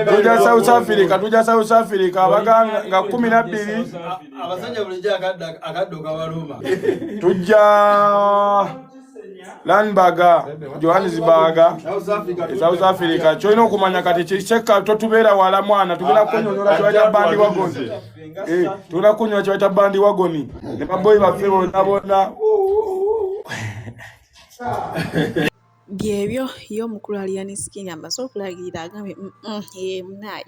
Tuja South Africa abaganga nga 12 abasajja bulijja akaddo kabaluma tujja Landbaga Johannesburg South Africa choino okumanya kati kicheka totubeera wala mwana tugenda kunyonyola kiwaita bandi wagoni tugenda kunyonyola kiwaita bandi wagoni ne baboyi baffe bonna byebyo yo mukulu aliyani skin amaso okulagirira agambe munayi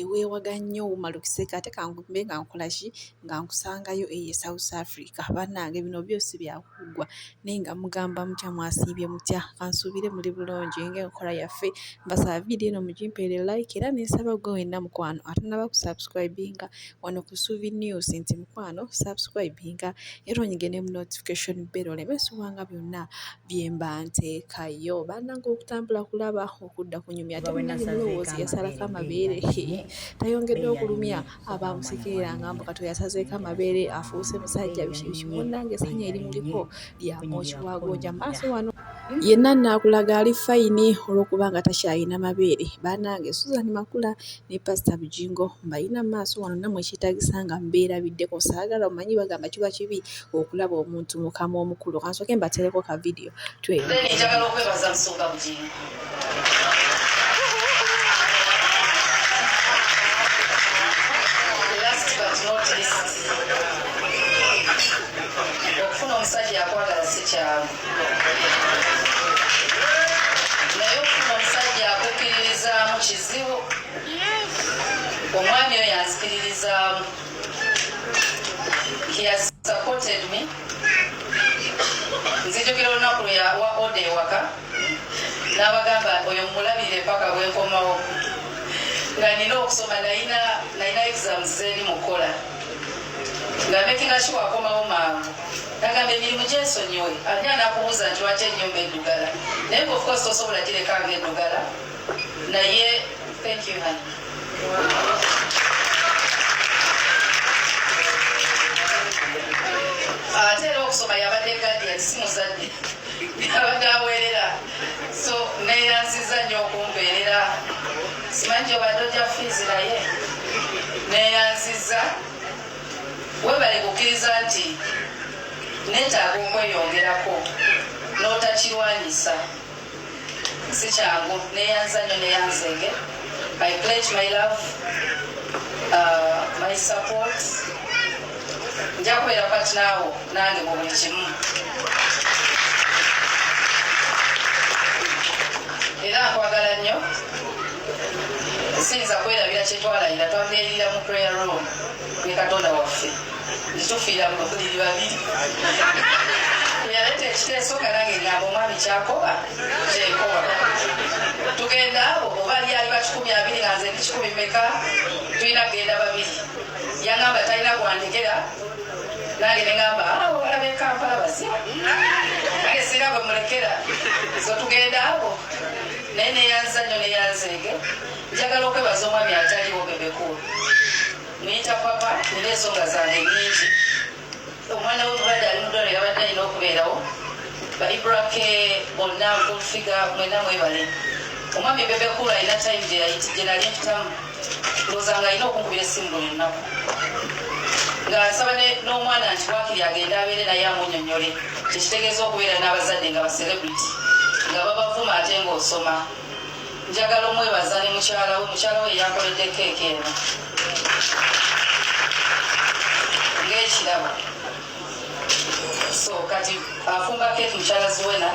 weewaga nnyo umalukiseka ate kangumbe nga nkolaki nga nkusangayo South Africa bannange bino byose byakugwa naye nga mugamba mutya mwasiibye mutya kansuubire muli bulungi ng'enkola yaffe mbasaba vidiyo eno mugimpeere like era nensaba gwe wenna mukwano atanaba kusubscribinga wano ku Suvi News nti mukwano subscribinga era onyige ne mu notification bell oleme subanga byonna bye mba nteekayo bannange okutambula kulaba okudda kunyumya ate munnange mulowoozi yasalako amabeere tayongedde okulumya abamusekerera ngamba kato yasazeeko amabeere afuuse musajja biki munnange esanya eri muliko lyamwokiwagonja maaso wano yenna nnaakulaga ali fayini olw'okuba nga takyayina mabeere bannange Suzan Makula ne Pastor Bujingo mbayina maaso wano nammwe ekyetaagisa nga mbeerabiddeko saagala omanyi bagamba kiba kibi okulaba omuntu mukama omukulu kansooke mbatereko ka vidiyo njagala okwebaza Musonga Bujingo okufuna omusajja akwagala si kyamu naye okufuna omusajja akukkiririzaamu kizibu omwami oyo yanzikiririzaamu he has supported me nzijukira olunaku lwa ode ewaka n'abagamba oyo mulabire paka bwenkomawo nga nina okusoma nalina exams zeeri mukola nga makinga sure akomawo mangu nagamba emirimu gyensonyiwe ani anakubuuza nti lwaki ennyumba eddugala naye of course tosobola girekanga eddugala naye thank you honey. Ate era okusoma yabadde guardian si muzadde yabadde aweerera so neeyanziza nnyo okumbeerera simanyi gyobadde ojja fiizi naye neeyanziza webale kukkiriza nti neetaaga okweyongerako n'otakirwanyisa si kyangu neeyanza nnyo neeyanzenge I pledge my love my support nja kubeera patinaawo nange mu buli kimu era nkwagala nnyo siyinza kwerabira kyetwalayira twabeerira mu prayer room ne katonda waffe nitufiira mu buliri babiri yaleeta ekiteeso nga nange ngamba omwami kyakoba kyenkoba tugenda abo oba lyali ba 12 nga nze ndi 10 meka tulina kugenda babiri yangamba talina kwandekera nange negamba olabe Kampala bazibu nange sirina bwe mulekera so tugenda abo naye neyanza nnyo neyanzeege njagala okwebaza omwami ataliwo bebekulu muyita papa nina ensonga zange nnyingi omwana w'omulwadde ali mudwalo yabadde alina okubeerawo ba ibrake bonna nkulfiga mwena mwebale omwami bebekulu alina time gye nali mpitamu ndowooza nga alina okunkubira essimu buli lunaku nga nsaba n'omwana nti wakiri agenda abeere naye amunyonyole kyekitegeeza okubeera n'abazadde nga baselebrity nga babavuma ate ng'osoma njagala omwebaza ne mukyala we yankoledde keeke eno ng'ekirabo so kati afumba keeki mukyala ziwena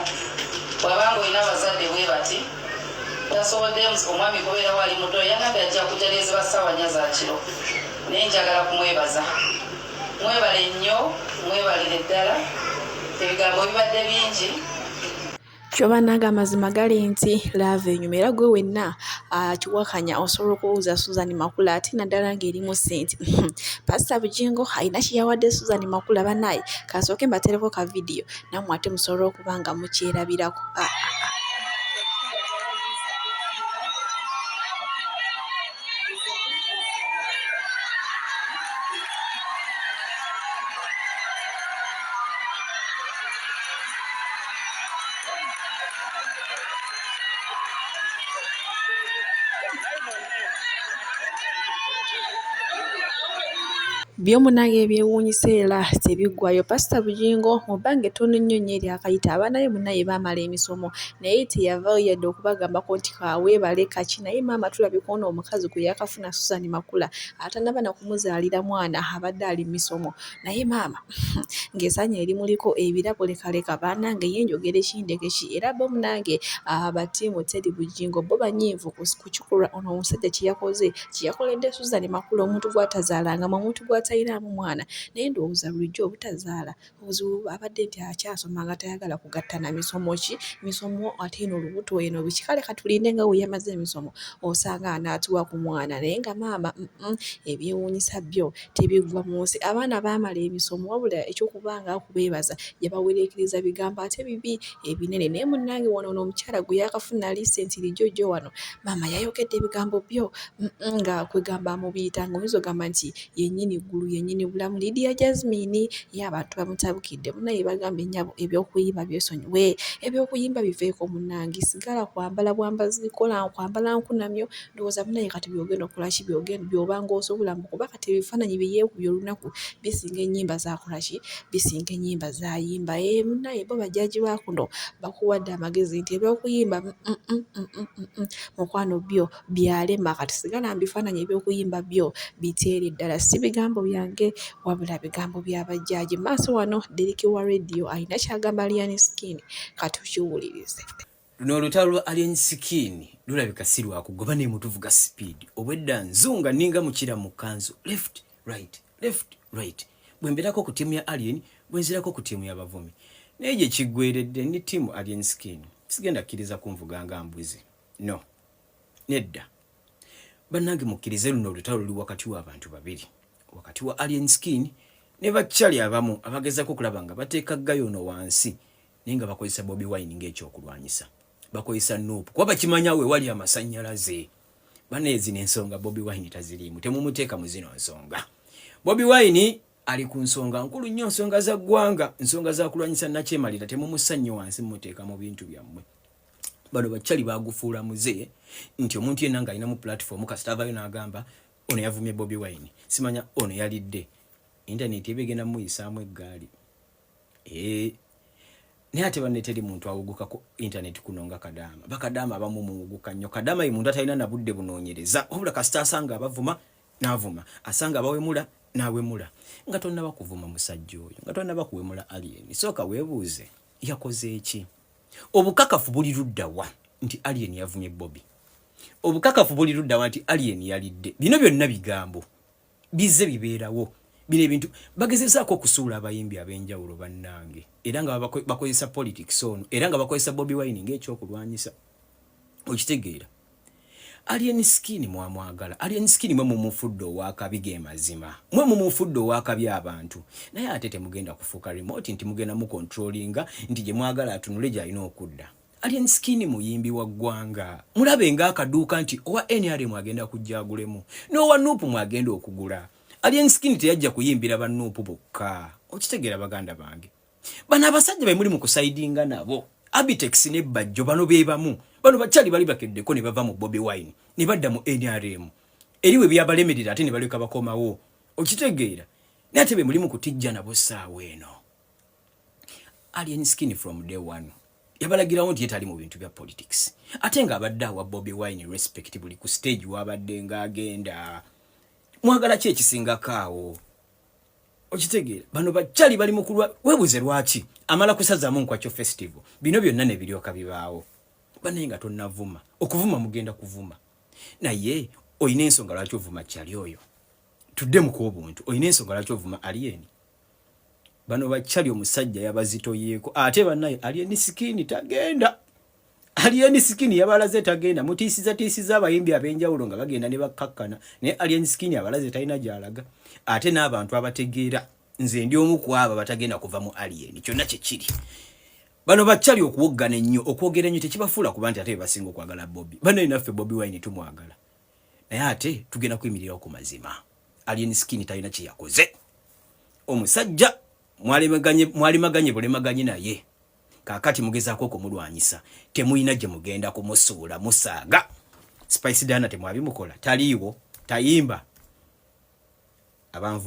bwabanga olina abazadde bwe bati tasobodde omwami kubeera wali muto yangambe ajja kujaleza basaawa 4 za kiro naye njagala kumwebaza mwebale nnyo mwebalire ddala ebigambo bibadde bingi kyobanaga amazima gali nti laava enyuma era gwe wenna akiwakanya osobola okubuuza Suzan Makula ate naddala ng'erimu ssente Pastor Bujingo alina kyeyawadde Suzan Makula banaye kasooke mbatereko ka vidiyo nammwe ate musobola okuba nga mukyerabirako Byomunange ebyewuunyisa era tebiggwayo. Pastor Bujingo mu bbanga ettono nnyo nnyo eryakayita abaana be munnaye baamala emisomo naye teyavaayo yadde okubagambako nti kaweebale kaki naye maama tulabye ku ono omukazi gwe yakafuna Suzan Makula atannaba na kumuzaalira mwana abadde ali mu misomo naye maama ng'esaanya erimuliko ebirabo lekaleka bannange ye njogera ekindekeki era bomunange abatiimu Teddy Bujingo bo banyivu ku kikolwa ono omusajja kiyakoledde Suzan Makula omuntu gw'atazaalangamu omuntu gw'atayinaamu mwana naye ndowooza bulijjo obutazaala obuzibu abadde nti akyasoma nga tayagala kugatta na misomo ate eno olubuto eno biki kale katulinde nga we yamaze emisomo osanga anaatuwa ku mwana naye nga maama ebyewuunyisa byo tebiggwa mu nsi abaana baamala emisomo wabula ekyokubanga okubeebaza yabawereekiriza bigambo ate bibi ebinene naye munnange wano omukyala gwe yakafuna lisenti lijjojjo wano maama yayogedde ebigambo byo nga kwegamba amubiyita ng'oyinza ogamba nti yennyini ggulu yennyini bulamu Lydia Jasmine ye abantu bamutabukidde munaye bagamba ennyabo ebyokuyimba byesonyiwe ebyokuyimba biveeko munnange sigala kwambala bwambazi kola kwambala nkunamyo ndowooza munaye kati byogenda okolaki byobanga osobolamu kuba kati ebifaananyi byeyeekubye olunaku bisinga ennyimba zakolaki bisinga ennyimba zayimba munaye bo bajaji ba kuno bakuwadde amagezi nti ebyokuyimba mukwano byo byalema kati sigala mbifaananyi ebyokuyimba byo biteere ddala si bigambo byange wabula bigambo by'abajjaaji maaso wano Deriki wa radio alina kyagamba Alien Skin katukiwulirize. Luno olutalo lwa Alien Skin lulabika si lwakugoba ne mutuvuga speed obwedda nzunga ninga mukira mu kanzu left right bwemberako ku timu ya Alien bwenzirako ku timu y'abavumi naye gye kiggweredde ni timu Alien Skin sigenda kkiriza kunvuganga mbuzi no nedda bannange mukkirize luno olutalo luli wakati w'abantu babiri wakati wa Alien Skin ne bakyali abamu abagezako kulaba nga bateeka gayono wansi naye nga bakozesa Bobi Wine ng'ekyokulwanyisa bakozesa Nuupu kuba bakimanya we wali amasannyalaze baneezi n'ensonga Bobi Wine taziriimu temumuteeka mu zino nsonga Bobi Wine ali ku nsonga nkulu nnyo nsonga za ggwanga nsonga za kulwanyisa nakyemalira temumussannyo wansi mumuteeka mu bintu byammwe bano bakyali bagufuula muze nti omuntu yenna ng'alina mu platform kasita avaayo n'agamba ono yavumye Bobi Wine simanya ono yalidde internet ebegenda muyisaamu eggaali naye ate banne teri muntu awuguka ku internet kuno nga Kadaama bakadaama abamu muwuguka nnyo Kadaama ye muntu atalina na budde bunoonyereza wabula kasita asanga abavuma n'avuma asanga abawemula n'awemula nga tonnaba kuvuma musajja oyo nga tonnaba kuwemula Alien sooka weebuuze yakoze eki obukakafu buli luddawa nti Alien yavumye Bobi obukakafu buli luddawa nti Alien yalidde bino byonna bigambo bizze bibeerawo bino ebintu bagezezaako okusuula abayimbi ab'enjawulo bannange era nga bakozesa politics ono era nga bakozesa Bobi Wine ng'ekyokulwanyisa okitegeera Alien Skin mwamwagala Alien Skin mwe mumufudde owakabi gemazima mwe mumufudde owakabi abantu naye ate temugenda kufuuka remote nti mugenda mu controllinga nti gye mwagala atunule gy'alina okudda Alien Skin muyimbi wa ggwanga mulabe ng'akaduuka nti owa NRM agenda kujja agulemu n'owa Nuupu mwagenda okugula Alien Skin teyajja kuyimbira ba Nuupu bokka okitegeera baganda bange bano abasajja be muli mu kusaidinga nabo Abitex ne Bajjo bano beebamu bano bakyali bali bakeddeko ne bava mu Bobi Wine ne badda mu NRM eriwe byabalemerera ate ne baleka bakomawo okitegeera naye ate be muli mu kutijja nabo ssaawa eno Alien Skin from day one yabalagirawo nti yetali mu bintu bya politics ate nga abadde awa Bobi Wine respect buli ku stage wabadde ng'agenda mwagala ki ekisingakaawo okitegeera bano bakyali bali mu kulwa weebuze lwaki amala kusazaamu nkwakyo festival bino byonna ne biryoka bibaawo banaye nga tonnavuma okuvuma mugenda kuvuma naye oyina ensonga lwaki ovuma kyali oyo tudde mu kw'obuntu oyina ensonga lwaki ovuma Alien bano bakyali omusajja yabazitoyeeko ate bannaye Alien Skin tagenda Alien Skin yabalaze tagenda mutiisiza abayimbi ab'enjawulo nga bagenda ne bakkakkana naye Alien Skin abalaze talina gy'alaga ate n'abantu abategeera nze ndi omu ku abo batagenda kuva mu Alien kyonna kye kiri bano bakyali okuwoggana ennyo okwogera ennyo tekibafuula kuba nti ate basinga okwagala Bobi bano naffe Bobi Wine tumwagala naye ate tugenda kuyimirirawo ku mazima Alien Skin talina kye yakoze omusajja mwalimaganye bulemaganye naye kakati mugezaako okumulwanyisa temuyina gye mugenda kumusuula musaaga Spice Dana temwabimukola taliiwo tayimba abantu